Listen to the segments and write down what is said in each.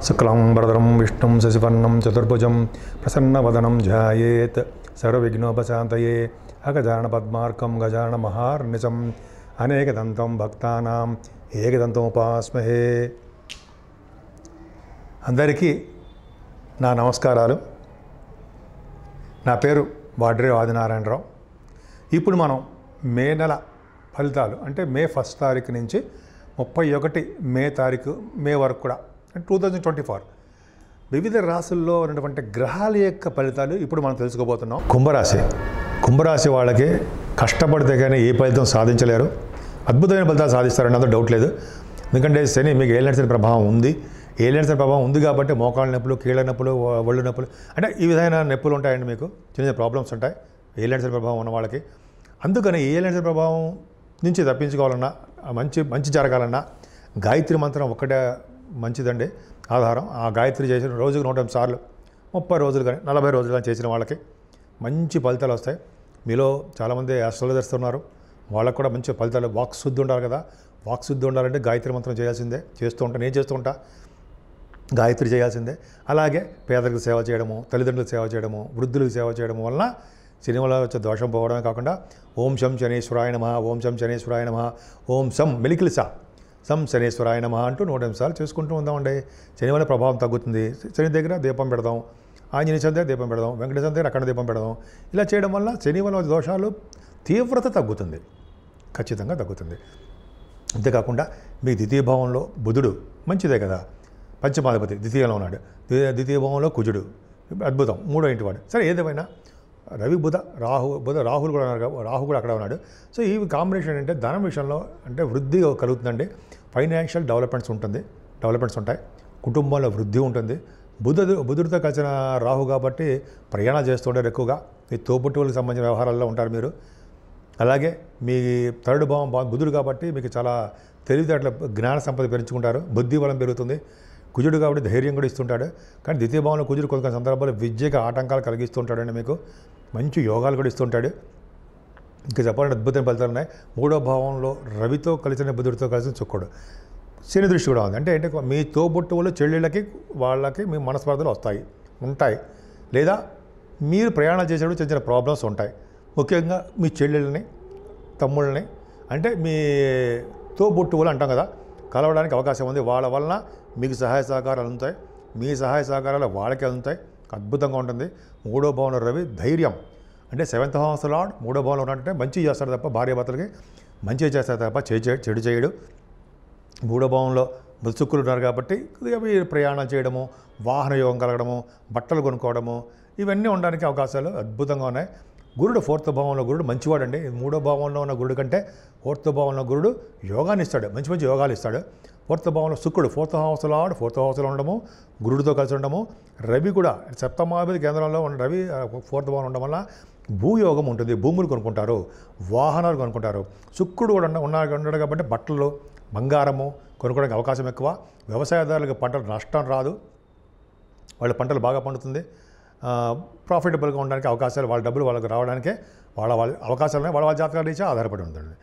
శుక్లాంబరధరం విష్ణుం శశివర్ణం చతుర్భుజం ప్రసన్నవదనం ధ్యాయేత్ సర్వవిఘ్నోపశాంతయే అగజానన పద్మార్కం గజానన మహార్నిశం అనేకదంతం భక్తానాం ఏకదంతముపాస్మహే. అందరికీ నా నమస్కారాలు. నా పేరు వాడ్రే ఆదినారాయణరావు. ఇప్పుడు మనం మే నెల ఫలితాలు అంటే మే 1 తారీఖు నుంచి 31 మే వరకు కూడా 2024 వివిధ రాశుల్లో ఉన్నటువంటి గ్రహాల యొక్క ఫలితాలు ఇప్పుడు మనం తెలుసుకోబోతున్నాం. కుంభరాశి వాళ్ళకి కష్టపడితే కానీ ఏ ఫలితం సాధించలేరు. అద్భుతమైన ఫలితాలు సాధిస్తారని అందులో డౌట్ లేదు. ఎందుకంటే శని మీకు ఏలినాటి శని ప్రభావం ఉంది. ఏలినాటి శని ప్రభావం ఉంది కాబట్టి మోకాళ్ళ నొప్పులు, కీళ్ళ నొప్పులు, ఒళ్ళు నొప్పులు అంటే ఈ విధమైన నొప్పులు ఉంటాయండి. మీకు చిన్న చిన్న ప్రాబ్లమ్స్ ఉంటాయి ఏలినాటి శని ప్రభావం ఉన్న వాళ్ళకి. అందుకని ఏలినాటి శని ప్రభావం నుంచి తప్పించుకోవాలన్నా, మంచి జరగాలన్నా గాయత్రి మంత్రం ఒక్కటే మంచిదండి ఆధారం. ఆ గాయత్రి చేసిన రోజుకు 108 సార్లు 30 రోజులు కానీ 40 రోజులు కానీ చేసిన వాళ్ళకి మంచి ఫలితాలు వస్తాయి. మీలో చాలామంది ఆస్ట్రాలజర్స్ ఉన్నారు, వాళ్ళకు కూడా మంచి ఫలితాలు. వాక్శుద్ధి ఉండాలి కదా, వాక్శుద్ధి ఉండాలంటే గాయత్రి మంత్రం చేయాల్సిందే. నేను చేస్తూ ఉంటా, గాయత్రి చేయాల్సిందే. అలాగే పేదలకు సేవ చేయడము, తల్లిదండ్రులకు సేవ చేయడము, వృద్ధులకు సేవ చేయడము వలన శని వల్ల వచ్చే దోషం పోవడమే కాకుండా ఓం శం శనేశ్వరాయ నమః, ఓం శం శనేశ్వరాయ నమః, ఓం శం మెలికిలిసా సం శనేశ్వరాయ నమః అంటూ 108 సార్లు చేసుకుంటూ ఉందామండి. శని వల్ల ప్రభావం తగ్గుతుంది. శని దగ్గర దీపం పెడదాం, ఆంజనేయ దగ్గర దీపం పెడదాం, వెంకటేశ్వర దగ్గర అక్కడ దీపం పెడదాం. ఇలా చేయడం వల్ల శని వల్ల దోషాలు తీవ్రత తగ్గుతుంది, ఖచ్చితంగా తగ్గుతుంది. అంతేకాకుండా మీ ద్వితీయ భావంలో బుధుడు మంచిదే కదా, పంచమాధిపతి ద్వితీయంలో ఉన్నాడు. ద్వితీయ భావంలో కుజుడు అద్భుతం, 3వ ఇంటి వాడు. సరే ఏదేమైనా రవి రాహుల్ కూడా ఉన్నారు, రాహు కూడా అక్కడ ఉన్నాడు. సో ఈ కాంబినేషన్ అంటే ధనం విషయంలో అంటే వృద్ధి కలుగుతుందండి. ఫైనాన్షియల్ డెవలప్మెంట్స్ ఉంటాయి. కుటుంబంలో వృద్ధి ఉంటుంది. బుధుడితో కలిసిన రాహు కాబట్టి ప్రయాణాలు చేస్తుంటారు ఎక్కువగా. మీ తోబుట్టువులకు సంబంధించిన వ్యవహారాల్లో ఉంటారు మీరు. అలాగే మీ 3rd భావం బుధుడు కాబట్టి మీకు చాలా తెలివితేటల జ్ఞాన సంపద పెంచుకుంటారు. బుద్ధి బలం పెరుగుతుంది. కుజుడు కాబట్టి ధైర్యం కూడా ఇస్తుంటాడు. కానీ ద్వితీయ భావంలో కుజుడు కొన్ని సందర్భాల్లో విద్యకు ఆటంకాలు కలిగిస్తుంటాడండి. మీకు మంచి యోగాలు కూడా ఇస్తుంటాడు. ఇంకా చెప్పాలంటే అద్భుతమైన ఫలితాలు ఉన్నాయి. 3వ భావంలో రవితో కలిసిన బుధుడితో కలిసిన చుక్కడు, శని దృష్టి కూడా ఉంది. అంటే మీ తోబుట్టువులు చెల్లెళ్ళకి వాళ్ళకి మీ మనస్పర్ధలు ఉంటాయి. లేదా మీరు ప్రయాణాలు చేసేటప్పుడు చిన్న చిన్న ప్రాబ్లమ్స్ ఉంటాయి. ముఖ్యంగా మీ చెల్లెళ్ళని, తమ్ముళ్ళని అంటే మీ తోబుట్టువులు అంటాం కదా, కలవడానికి అవకాశం ఉంది. వాళ్ళ వలన మీకు సహాయ సహకారాలు అందుతాయి. మీ సహాయ సహకారాలు వాళ్ళకే అందుతాయి. అద్భుతంగా ఉంటుంది. 3వ భావంలో రవి ధైర్యం అంటే 7th హౌస్ లార్డ్ 3వ భావంలో ఉన్నట్టే మంచి చేస్తాడు తప్ప, భార్యాభర్తలకి మంచిగా చేస్తాడు తప్ప చెడు చేయడు. 3వ భావంలో శుక్రులు ఉన్నారు కాబట్టి అవి ప్రయాణం చేయడము, వాహన యోగం కలగడము, బట్టలు కొనుక్కోవడము ఇవన్నీ ఉండడానికి అవకాశాలు అద్భుతంగా ఉన్నాయి. గురుడు 4th భావంలో గురుడు మంచివాడండి. 3వ భావంలో ఉన్న గురుడు కంటే 4th భావంలో గురుడు యోగాన్ని ఇస్తాడు, మంచి యోగాలు ఇస్తాడు. 4th భావంలో శుక్రుడు 4th హౌస్ లార్డ్ 4th హౌస్లో ఉండడము, గురుడితో కలిసి ఉండడము. రవి కూడా సప్తమాధిపతి కేంద్రంలో ఉన్న రవి 4th భావంలో ఉండడం వల్ల భూయోగం ఉంటుంది. భూములు కొనుక్కుంటారు, వాహనాలు కొనుక్కుంటారు. శుక్రుడు కూడా ఉన్నాడు కాబట్టి బట్టలు, బంగారము కొనుక్కోవడానికి అవకాశం ఎక్కువ. వ్యవసాయదారులకు పంటలు నష్టం రాదు, వాళ్ళ పంటలు బాగా పండుతుంది. ప్రాఫిటబుల్గా ఉండడానికి అవకాశాలు, వాళ్ళ డబ్బులు వాళ్ళకి రావడానికే వాళ్ళ అవకాశాలనే వాళ్ళ జాతకాల రీత్యా ఆధారపడి ఉంటుంది.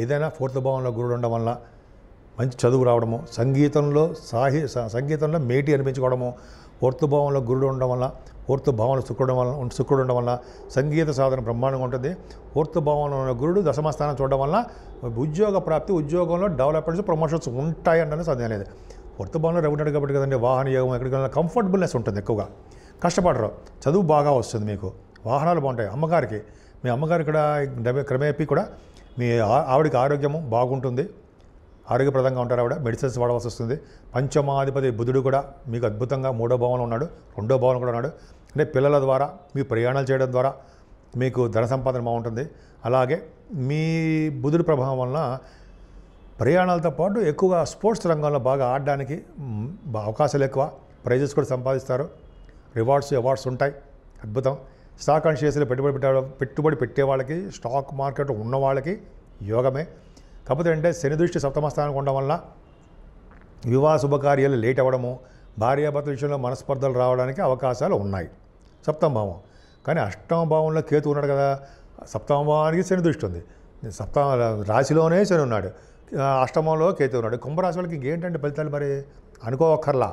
ఏదైనా 4th భావంలో గురుడు ఉండడం వల్ల మంచి చదువు రావడము, సంగీతంలో మేటి అనిపించుకోవడము. 4th భావంలో గురుడు ఉండడం వల్ల, 4th భావంలో శుక్రుడు ఉండడం వల్ల సంగీత సాధన బ్రహ్మాండంగా ఉంటుంది. 4th భావంలో ఉన్న గురుడు దశమస్థానం చూడడం వల్ల ఉద్యోగ ప్రాప్తి, ఉద్యోగంలో డెవలప్మెంట్స్, ప్రమోషన్స్ ఉంటాయి అంటే సందేహం లేదు. 4th భావంలో రవి ఉంటాడు కాబట్టి కదండి, వాహన యోగం ఎక్కడికైనా కంఫర్టబుల్నెస్ ఉంటుంది. ఎక్కువగా కష్టపడరు, చదువు బాగా వస్తుంది, మీకు వాహనాలు బాగుంటాయి. మీ అమ్మగారు కూడా క్రమేపీ కూడా మీ ఆవిడకి ఆరోగ్యము బాగుంటుంది, ఆరోగ్యప్రదంగా ఉంటారు. ఆవిడ మెడిసిన్స్ వాడవలసి వస్తుంది. పంచమాధిపతి బుధుడు కూడా మీకు అద్భుతంగా 3వ భావంలో ఉన్నాడు, 2వ భావంలో కూడా ఉన్నాడు. అంటే పిల్లల ద్వారా మీ ప్రయాణాలు చేయడం ద్వారా మీకు ధన సంపాదన బాగుంటుంది. అలాగే మీ బుధుడి ప్రభావం వలన ప్రయాణాలతో పాటు ఎక్కువగా స్పోర్ట్స్ రంగంలో బాగా ఆడడానికి అవకాశాలు ఎక్కువ, ప్రైజెస్ కూడా సంపాదిస్తారు, అవార్డ్స్ ఉంటాయి. అద్భుతం. స్టాక్ అండ్ షేర్స్లో పెట్టుబడి పెట్టే వాళ్ళకి, స్టాక్ మార్కెట్ ఉన్న వాళ్ళకి యోగమే. కాకపోతే అంటే శని దృష్టి 7వ స్థానానికి ఉండడం వల్ల వివాహ శుభకార్యాలు లేట్ అవ్వడము, భార్యాభర్తల విషయంలో మనస్పర్ధలు రావడానికి అవకాశాలు ఉన్నాయి. 7వ భావం. కానీ 8వ భావంలో కేతు ఉన్నాడు కదా, 7వ భావానికి శని దృష్టి ఉంది. రాశిలోనే శని ఉన్నాడు, 8వ కేతు ఉన్నాడు. కుంభరాశి వాళ్ళకి ఇంకేంటంటే ఫలితాలు మరి అనుకోవక్కర్లా.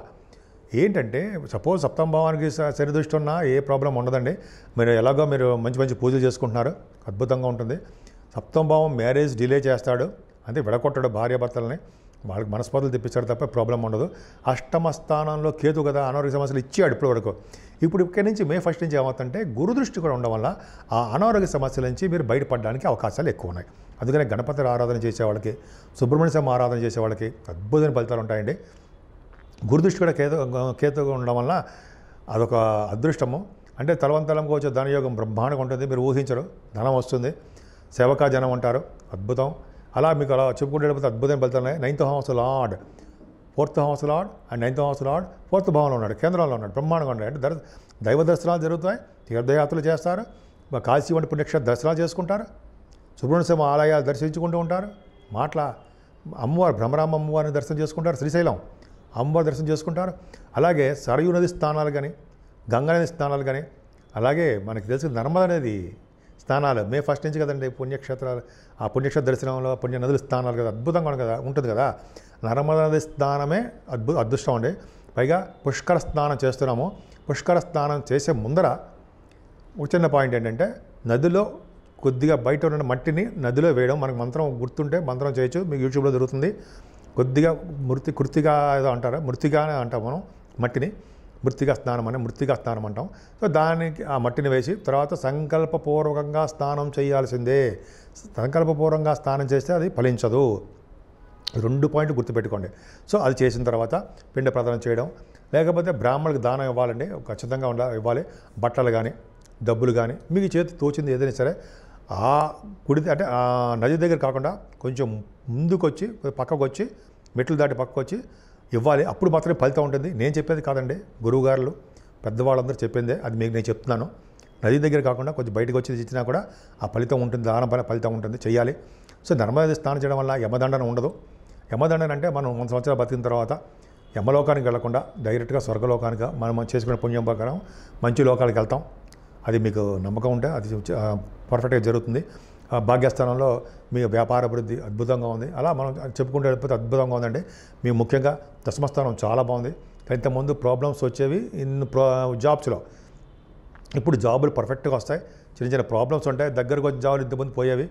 ఏంటంటే సపోజ్ సప్తమ భావానికి శని దృష్టి ఉన్నా ఏ ప్రాబ్లం ఉండదండి. మీరు ఎలాగో మీరు మంచి మంచి పూజలు చేసుకుంటున్నారు, అద్భుతంగా ఉంటుంది. సప్తమ భావం మ్యారేజ్ డిలే చేస్తాడు, అంటే విడగొట్టాడు భార్యాభర్తలని, వాళ్ళకి మనస్పర్ధలు తెప్పించాడు తప్ప ప్రాబ్లం ఉండదు. అష్టమ స్థానంలో కేతు కదా అనారోగ్య సమస్యలు ఇచ్చాడు ఇప్పటి వరకు. ఇప్పుడు ఇక్కడి నుంచి మే 1 నుంచి ఏమవుతుందంటే గురు దృష్టి కూడా ఉండడం వల్ల ఆ అనారోగ్య సమస్యల నుంచి మీరు బయటపడడానికి అవకాశాలు ఎక్కువ ఉన్నాయి. అందుకనే గణపతి ఆరాధన చేసేవాళ్ళకి, సుబ్రహ్మణ్య స్వామి ఆరాధన చేసేవాళ్ళకి అద్భుతమైన ఫలితాలు ఉంటాయండి. గురుదృష్టి కూడా కేతుగా ఉండడం వల్ల అదొక అదృష్టము. అంటే తలవంతలంగా వచ్చే ధనయోగం బ్రహ్మాండంగా ఉంటుంది, మీరు ఊహించరు, ధనం వస్తుంది, సేవకా జనం అంటారు, అద్భుతం. అలా మీకు అలా చెప్పుకుంటే వెళ్ళిపోతే అద్భుతమైన ఫలితాలు ఉన్నాయి. 9th house lord, 4th house lord and 9th house lord 4th భావంలో ఉన్నాడు, కేంద్రంలో ఉన్నాడు, బ్రహ్మాండంగా ఉన్నాడు. అంటే దైవ దర్శనాలు జరుగుతాయి, తీర్థయాత్రలు చేస్తారు, కాశీ వంటి పుణ్యక్షేత్ర దర్శనాలు చేసుకుంటారు, సుబ్రహ్మణ్య స్వామి ఆలయాలు దర్శించుకుంటూ ఉంటారు. అమ్మవారు భ్రమరామ అమ్మవారిని దర్శనం చేసుకుంటారు, శ్రీశైలం అమ్మవారి దర్శనం చేసుకుంటారు. అలాగే సరయూ నది స్థానాలు కానీ, గంగా నది స్థానాలు కానీ, అలాగే మనకి తెలిసిన నర్మదా నది స్థానాలు మే 1 నుంచి కదండి పుణ్యక్షేత్రాలు. ఆ పుణ్యక్షేత్ర దర్శనంలో పుణ్య నదుల స్థానాలు కదా అద్భుతంగా ఉంటుంది కదా. నర్మదా నది స్థానమే అదృష్టం అండి. పైగా పుష్కర స్నానం చేస్తున్నాము. పుష్కర స్నానం చేసే ముందర ఒక చిన్న పాయింట్ ఏంటంటే, నదిలో కొద్దిగా బయట ఉన్న మట్టిని నదిలో వేయడం. మనకు మంత్రం గుర్తుంటే మంత్రం చేయొచ్చు, మీకు యూట్యూబ్లో దొరుకుతుంది. కొద్దిగా కృతిగా ఏదో అంటారా, మృతిగా అంటాం మనం మట్టిని, మృతిగా స్నానం అంటాం. సో దానికి ఆ మట్టిని వేసి తర్వాత సంకల్పపూర్వకంగా స్నానం చేయాల్సిందే. సంకల్పపూర్వకంగా స్నానం చేస్తే అది ఫలించదు. 2 పాయింట్లు గుర్తుపెట్టుకోండి. సో అది చేసిన తర్వాత పిండ ప్రదానం చేయడం, లేకపోతే బ్రాహ్మణులకు దానం ఇవ్వాలండి, ఖచ్చితంగా ఇవ్వాలి. బట్టలు కానీ డబ్బులు కానీ మీకు చేతి తోచింది ఏదైనా సరే ఆ గుడి అంటే ఆ నది దగ్గర కాకుండా కొంచెం ముందుకు వచ్చి పక్కకు వచ్చి మెట్లు దాటి పక్కకు వచ్చి ఇవ్వాలి. అప్పుడు మాత్రమే ఫలితం ఉంటుంది. నేను చెప్పేది కాదండి, గురువుగారులు పెద్దవాళ్ళందరూ చెప్పిందే, అది మీకు నేను చెప్తున్నాను. నది దగ్గర కాకుండా కొంచెం బయటకు వచ్చి ఇచ్చినా కూడా ఆ ఫలితం ఉంటుంది, దానం పైన ఫలితం ఉంటుంది, చేయాలి. సో నర్మదా స్నానం చేయడం వల్ల యమదండన ఉండదు. యమదండన అంటే మనం 100 సంవత్సరాలు బతికిన తర్వాత యమలోకానికి వెళ్లకుండా డైరెక్ట్గా స్వర్గలోకానికి మనం చేసుకునే పుణ్యం ప్రకారం మంచి లోకాలకు వెళ్తాం. అది మీకు నమ్మకం ఉంటే అది పర్ఫెక్ట్గా జరుగుతుంది. భాగ్యస్థానంలో మీ వ్యాపార అభివృద్ధి అద్భుతంగా ఉంది. అలా మనం చెప్పుకుంటే వెళ్ళిపోతే అద్భుతంగా ఉందండి. మీ ముఖ్యంగా దశమస్థానం చాలా బాగుంది. ఇంతకుముందు ప్రాబ్లమ్స్ వచ్చేవి జాబ్స్లో, ఇప్పుడు జాబులు పర్ఫెక్ట్గా వస్తాయి. చిన్న ప్రాబ్లమ్స్ ఉంటాయి, దగ్గరకు వచ్చి జాబులు ఇంతకుముందు పోయేవి,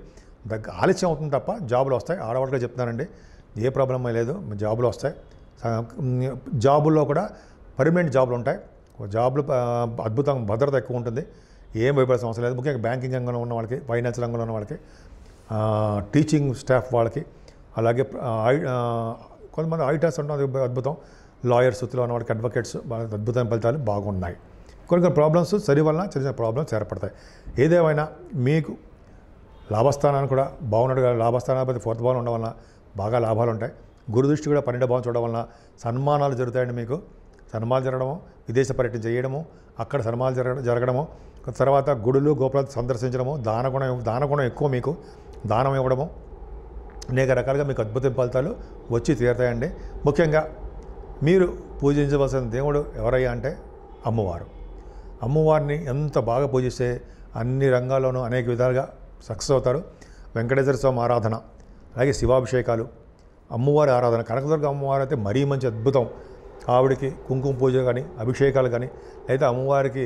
ఆలస్యం అవుతుంది తప్ప జాబులు వస్తాయి. ఆడవాళ్ళగా చెప్తున్నానండి, ఏ ప్రాబ్లం లేదు, జాబులు వస్తాయి. జాబుల్లో కూడా పర్మనెంట్ జాబులు ఉంటాయి. జాబులు అద్భుతంగా భద్రత ఎక్కువ ఉంటుంది, ఏం భయపడాల్సిన అవసరం లేదు. ముఖ్యంగా బ్యాంకింగ్ రంగంలో ఉన్న వాళ్ళకి, ఫైనాన్స్ రంగంలో ఉన్న వాళ్ళకి, టీచింగ్ స్టాఫ్ వాళ్ళకి, అలాగే కొంతమంది ఆడిటర్స్ ఉంటుంది అద్భుతం, లాయర్స్ వృత్తిలో ఉన్న వాళ్ళకి, అడ్వకేట్స్ వాళ్ళకి అద్భుతమైన ఫలితాలు బాగున్నాయి. కొన్ని ప్రాబ్లమ్స్ సరి వలన చిన్న ప్రాబ్లమ్స్ ఏర్పడతాయి. ఏదేమైనా మీకు లాభస్థానాన్ని కూడా బాగున్నాడు కదా, లాభస్థానాధిపతి 4th భావం ఉండడం వలన బాగా లాభాలు ఉంటాయి. గురుదృష్టి కూడా 12వ భావం చూడడం వలన సన్మానాలు జరుగుతాయండి. మీకు సన్మానాలు జరగడము, విదేశ పర్యటన చేయడము, అక్కడ సన్మానాలు జరగడము, తర్వాత గుడులు గోపురాలు సందర్శించడము, దానగుణం ఎక్కువ, మీకు దానం ఇవ్వడము, అనేక రకాలుగా మీకు అద్భుత ఫలితాలు వచ్చి తీరుతాయండి. ముఖ్యంగా మీరు పూజించవలసిన దేవుడు ఎవరయ్యా అంటే అమ్మవారు. అమ్మవారిని ఎంత బాగా పూజిస్తే అన్ని రంగాల్లోనూ అనేక విధాలుగా సక్సెస్ అవుతారు. వెంకటేశ్వర స్వామి ఆరాధన, అలాగే శివాభిషేకాలు, అమ్మవారి ఆరాధన, కనకదుర్గ అమ్మవారు అయితే మరీ మంచి అద్భుతం. ఆవిడికి కుంకుమ పూజ కానీ, అభిషేకాలు కానీ, లేదా అమ్మవారికి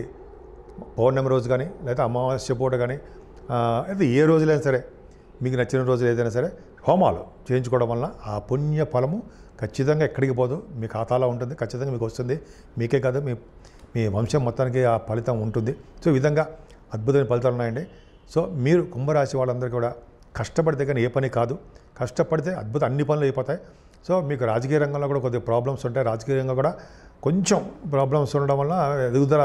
పౌర్ణమి రోజు కానీ, లేదా అమావాస్య పూట కానీ, అయితే ఏ రోజులైనా సరే మీకు నచ్చిన రోజులు ఏదైనా సరే హోమాలు చేయించుకోవడం వలన ఆ పుణ్య ఫలము ఖచ్చితంగా ఎక్కడికి పోదు, మీ ఖాతాలో ఉంటుంది, ఖచ్చితంగా మీకు వస్తుంది. మీకే కాదు, మీ వంశం మొత్తానికి ఆ ఫలితం ఉంటుంది. సో ఈ విధంగా అద్భుతమైన ఫలితాలు ఉన్నాయండి. సో మీరు కుంభరాశి వాళ్ళందరూ కూడా కష్టపడితే కానీ ఏ పని కాదు, కష్టపడితే అన్ని పనులు అయిపోతాయి. సో మీకు రాజకీయ రంగంలో కూడా కొద్దిగా ప్రాబ్లమ్స్ ఉంటాయి, రాజకీయ రంగంలో కూడా కొంచెం ప్రాబ్లమ్స్ ఉండడం వల్ల ఎదుగుదల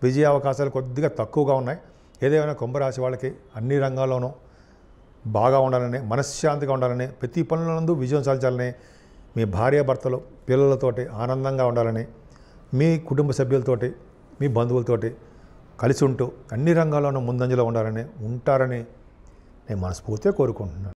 విజయ అవకాశాలు కొద్దిగా తక్కువగా ఉన్నాయి. ఏదేమైనా కుంభరాశి వాళ్ళకి అన్ని రంగాల్లోనూ బాగా ఉండాలని, మనశ్శాంతిగా ఉండాలని, ప్రతి పనులందు విజయం సాధించాలని, మీ భార్యాభర్తలు పిల్లలతోటి ఆనందంగా ఉండాలని, మీ కుటుంబ సభ్యులతోటి, మీ బంధువులతోటి కలిసి ఉంటూ అన్ని రంగాల్లోనూ ముందంజలో ఉంటారని నేను మనస్ఫూర్తిగా కోరుకుంటున్నాను.